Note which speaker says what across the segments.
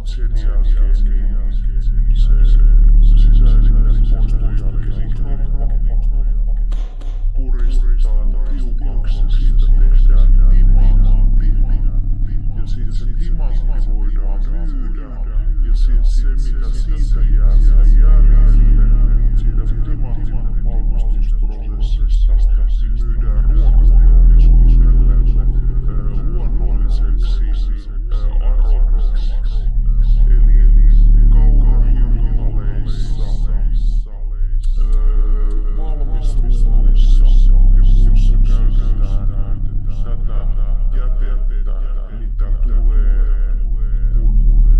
Speaker 1: sen jälkeen niin se sisäelimen poiston jälkeen kroppa puristetaan tiukaksi ja siitä tehdään timantti. Ja sitten se timantti voidaan myydä. Ja sitten se mitä siitä jää jäljelle, siitä timanttin valmistusprosessista, niin myydään ruokateollisuudelle luonnolliseksi aromaksi. Eli kaurahiutaleissa, valmistuksissa, jossa käytetään tätä jätettä, mitä tulee, kun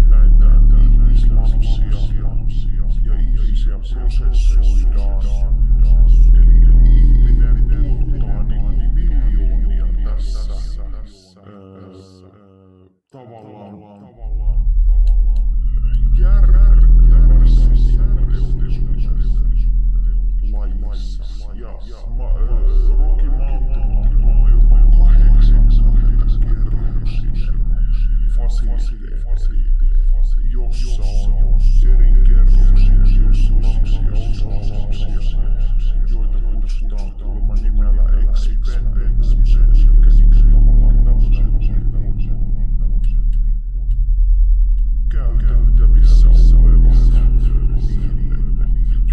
Speaker 1: näitä ihmislapsia ja ihmisiä prosessoidaan. Eli ihminen tuottaa niin miljoonia tässä tavallaan järkyttävässä lajissa. Ja Rocky Mountainilla on jopa 80 kerroksia fasiliteetti, jossa on eri kerroksia, jossa lapsia, osa lapsia, joita kutsutaan kuulemma nimellä Expendables, eli tavallaan tämmöiset käytettävissä olevat,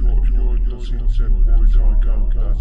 Speaker 1: joita sitten voidaan käyttää